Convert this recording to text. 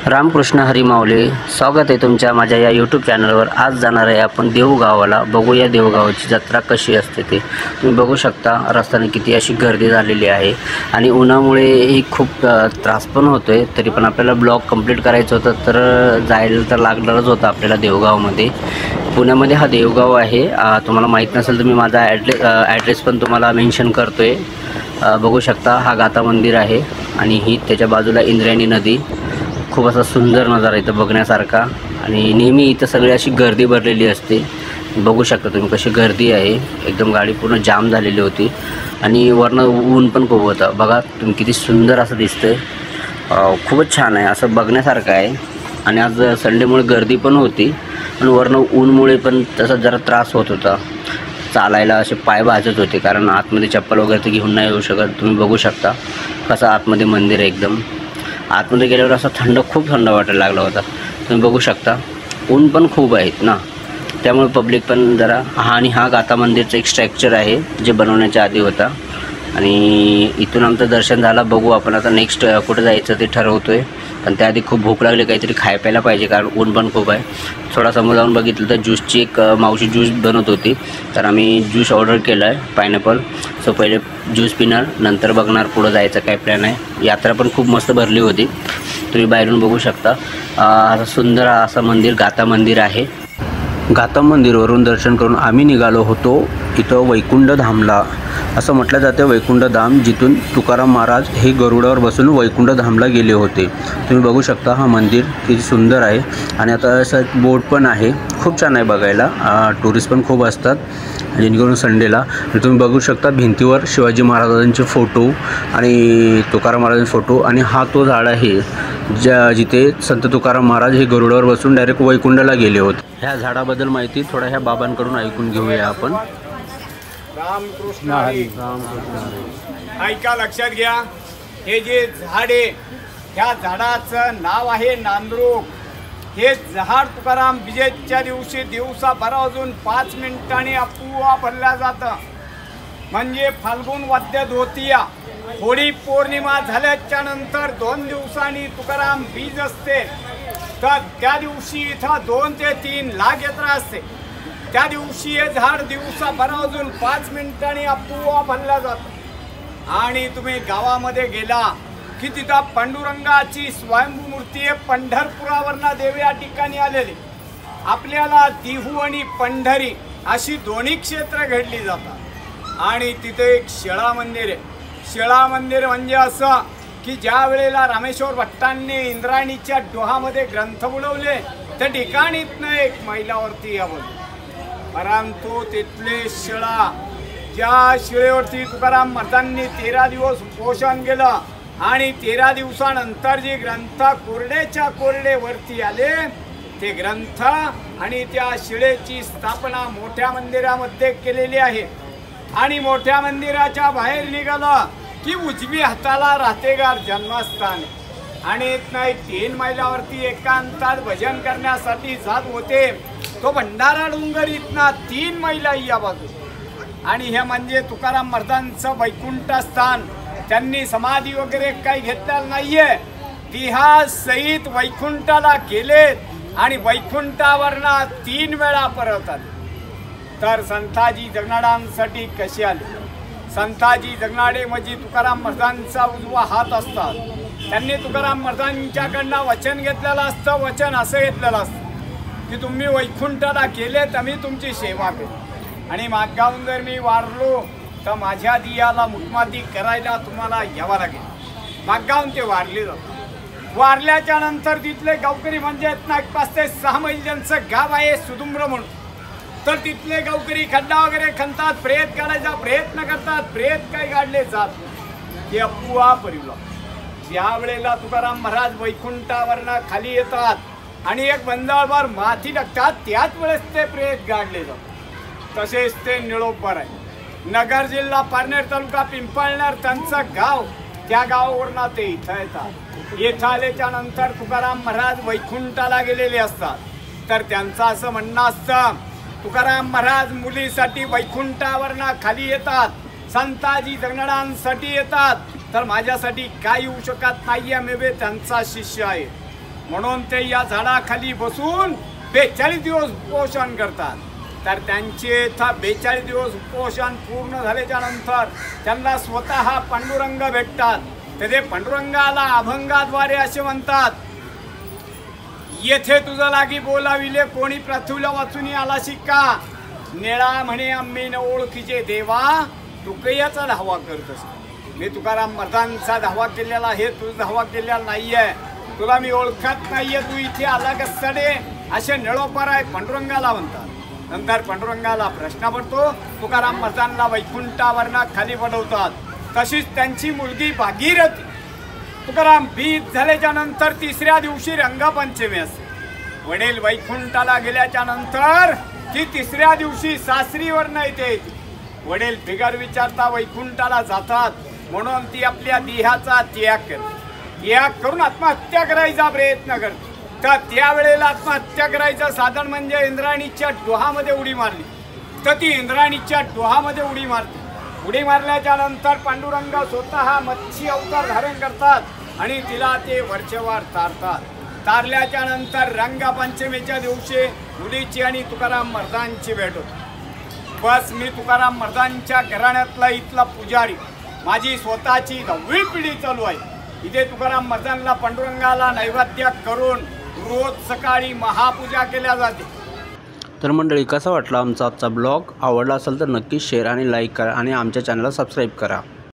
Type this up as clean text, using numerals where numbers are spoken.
रामकृष्ण हरी माऊली, स्वागत आहे तुमच्या माझ्या या यूट्यूब चॅनलवर। आज जाणार आहे आपण देऊगावाला। बघूया देऊगावाची जत्रा कशी असते ते। तुम्ही बघू शकता रस्त्याने किती अशी गर्दी झालेली आहे आणि उन्हामुळे ही खूप त्रास पण होतोय। तरी पण आपल्याला ब्लॉग कंप्लीट करायचं होतं तर जायला तर लागणारच होतं आपल्याला देऊगावमध्ये। पुण्यामध्ये हा देऊगाव आहे। तुम्हाला माहीत नसेल तर मी माझा ॲड्रेस पण तुम्हाला मेन्शन करतोय। बघू शकता हा गाथा मंदिर आहे आणि ही त्याच्या बाजूला इंद्रायणी नदी। खूप असा सुंदर नजारा इथं बघण्यासारखा आणि नेहमी इथं सगळी अशी गर्दी भरलेली असते। बघू शकता तुम्ही कशी गर्दी आहे, एकदम गाडी पूर्ण जाम झालेली होती आणि वरनं ऊन पण खूप होतं। बघा तुम्ही किती सुंदर असं दिसतंय, खूपच छान आहे, असं बघण्यासारखं आहे। आणि आज संडेमुळे गर्दी पण होती आणि वरनं ऊनमुळे पण तसा जरा त्रास होत होता, चालायला असे पाय भाजत होते, कारण आतमध्ये चप्पल वगैरे तर घेऊन नाही येऊ शकत। तुम्ही बघू शकता कसं आतमध्ये मंदिर आहे, एकदम आतमध्ये गेल्यावर असं खूप थंड वाटायला लागला होता। तुम्ही बघू शकता ऊन पण खूप आहेत ना, त्यामुळे पब्लिक पण जरा आणि हा गाथा मंदिरचं एक स्ट्रक्चर आहे जे बनवण्याच्या आधी होता आणि इथून आमचं दर्शन झालं। बघू आपण आता नेक्स्ट कुठं जायचं ते ठरवतोय, पण त्याआधी खूप भूक लागली, काहीतरी खाय प्यायला पाहिजे कारण ऊन पण खूप आहे। थोडा समोर जाऊन बघितलं तर ज्यूसची एक मावशी ज्यूस बनवत होती, तर आम्ही ज्यूस ऑर्डर केला आहे पायनॅपल। सो पहिले ज्यूस पिणार, नंतर बघणार पुढं जायचं काय प्लॅन आहे। यात्रा पण खूप मस्त भरली होती, तुम्ही बाहेरून बघू शकता। असं सुंदर असं मंदिर गाथा मंदिर आहे। गाथा मंदिरवरून दर्शन करून आम्ही निघालो होतो इथं वैकुंठ धामला। असं म्हटलं जातं वैकुंठ धाम, जिथून तुकाराम महाराज हे गरुडावर बसून वैकुंठ धामला गेले होते। तुम्ही बघू शकता हा मंदिर किती सुंदर आहे आणि आता असं बोट पण आहे, खूप छान आहे बघायला। टुरिस्ट पण खूप असतात जेणेकरून संडेला। तुम्ही बघू शकता भिंतीवर शिवाजी महाराजांचे फोटो आणि तुकाराम महाराजांचे फोटो आणि हा तो झाड आहे जिथे संत तुकाराम महाराज हे गरुडावर बसून डायरेक्ट वैकुंठला गेले होते। ह्या झाडाबद्दल माहिती थोडा ह्या बाबांकडून ऐकून घेऊया आपण। रामकृष्ण हरी, ऐका लक्षात घ्या, हे जे झाड आहे ह्या झाडाचं नाव आहे नांदरूक। हे झाड तुकाराम विजयच्या दिवशी दिवसा 12 वाजून 5 मिनिटांनी आपोआप भरलं जातं। म्हणजे फाल्गुन वद्य द्वितीया होळी पौर्णिमा झाल्याच्या नंतर 2 दिवसांनी तुकाराम बीज असते, तर त्या दिवशी इथं 2 ते 3 लाख यात्रा असते। त्या दिवशी हे झाड दिवसा 12 वाजून 5 मिनिटांनी आपोआप भरलं जातं। आणि तुम्ही गावामध्ये गेला की तिथं पांडुरंगाची स्वयंभू मूर्ती आहे, पंढरपुरावरनं देव या ठिकाणी आलेले। आपल्याला देहू आणि पंढरी अशी दोन्ही क्षेत्र घडली जातात आणि तिथे एक शिळा मंदिर आहे। शिळा मंदिर म्हणजे असं की ज्या वेळेला रामेश्वर भट्टांनी इंद्रायणीच्या डोहामध्ये ग्रंथ बुडवले त्या ठिकाणीतनं एक मैलावरती यावं, परंतु तिथले शिळा, ज्या शिळेवरती तुकाराम महाराजांनी 13 दिवस उपोषण केलं आणि 13 दिवसानंतर जे ग्रंथ कोरडेच्या कोरडे वरती आले ते ग्रंथ आणि त्या शिळेची स्थापना मोठ्या मंदिरामध्ये केलेली आहे। आणि मोठ्या मंदिराच्या बाहेर निघालं की उजवी हाताला राहतेगार जन्मस्थान आणि नाही 3 मैलावरती एकांतात भजन करण्यासाठी जात होते। तो भंडारा डोंगर इथना 3 मैला या बाजू आणि हे म्हणजे तुकाराम महाराजांचं वैकुंठ स्थान। त्यांनी समाधी वगैरे काही घेतलेलं नाहीये, तिहा सहित वैकुंठाला गेलेत आणि वैकुंठावरनं 3 वेळा परत आले। तर संताजी जगनाडांसाठी कसे आले? संताजी जगनाडे म्हणजे तुकाराम महाराजांचा उजवा हात असतात। त्यांनी तुकाराम महाराजांच्याकडनं वचन घेतलेलं असतं। वचन असं घेतलेलं असतं की तुम्ही वैकुंठाला गेले तर मी तुमची सेवा केली आणि मागाहून जर मी वारलो तर माझ्या दियाला मुठमाती करायला तुम्हाला यावं लागेल। मागाहून ते वारले जातात। वारल्याच्या नंतर तिथले गावकरी म्हणजे 5 ते 6 मैल ज्यांचं गाव आहे सुदुम्र म्हणून, तर तिथले गावकरी खड्डा वगैरे खणतात, प्रेत काढायचा प्रयत्न करतात, प्रेत काही काढले जात ते अपुआ परिवला। ज्या वेळेला तुकाराम महाराज वैकुंठावरनं खाली येतात आणि एक बंजाळभर माती टाकतात, त्याच वेळेस ते प्रेत गाडले जातात। तसेच ते निळोपर आहे, नगर जिल्हा पारनेर तालुका पिंपळनेर त्यांचं गाव, त्या गावावरनं ते इथं येतात। इथं आल्याच्या नंतर तुकाराम महाराज वैकुंठाला गेलेले असतात, तर त्यांचं असं म्हणणं असतं तुकाराम महाराज मुलीसाठी वैकुंठावरनं खाली येतात, संताजी जगनाडांसाठी येतात, तर माझ्यासाठी काय येऊ शकत नाही आहे. मी त्यांचा शिष्य आहे म्हणून ते या झाडाखाली बसून 42 दिवस उपोषण करतात. तर त्यांचे 42 दिवस उपोषण पूर्ण झाल्याच्या नंतर त्यांना स्वतः पांडुरंग भेटतात. तर ते पांडुरंगाला अभंगाद्वारे असे म्हणतात, येथे तुझं लागी बोलाविले कोणी पृथ्वीला वाचून आला शिक्का, निळा म्हणे आम्ही न ओळखीचे देवा, तू कयाचा धावा करतस. मी तुकाराम महाराजांचा धावा केलेला आहे, तुझा धावा केलेला नाहीये, तुला मी ओळखत नाहीये, तू इथे आला कसडे असे निळोपराय पांडुरंगाला म्हणतात. नंतर पांडुरंगाला प्रश्न पडतो, तुकाराम महाराजांना वैकुंठावरनं खाली पडवतात. तशीच त्यांची मुलगी भागीरथी तुकाराम बीज झाल्याच्या नंतर 3ऱ्या दिवशी रंगपंचमी असते. वडील वैकुंठाला गेल्याच्या नंतर ती 3ऱ्या दिवशी सासरीवरनं येते. वडील बिगर विचारता वैकुंठाला जातात म्हणून ती आपल्या देहाचा त्याग करते. त्याग करून आत्महत्या करायचा प्रयत्न करते. तर त्यावेळेला आत्महत्या करायचं साधन म्हणजे इंद्राणीच्या डोहामध्ये उडी मारली. तर ती इंद्राणीच्या डोहामध्ये उडी मारते. उडी मारल्याच्या नंतर पांडुरंग स्वतः मच्छी अवतार धारण करतात आणि तिला ते वरचेवर तारतात. तारल्याच्या नंतर रंगपंचमीच्या दिवशी मुलीची आणि तुकाराम महाराजांची भेट होती. बस मी तुकाराम महाराजांच्या घराण्यातला इथला पुजारी, माझी स्वतःची 10वी पिढी चालू आहे. इथे तुकाराम महाराजांना पांडुरंगाला नैवेद्य करून रोज सकाळी महापूजा केल्या जाते. तर मंडळी, कसा वाटला आमचा आजचा ब्लॉग? आवडला असेल तर नक्की शेअर आणि लाईक करा आणि आमच्या चॅनलला सबस्क्राईब करा.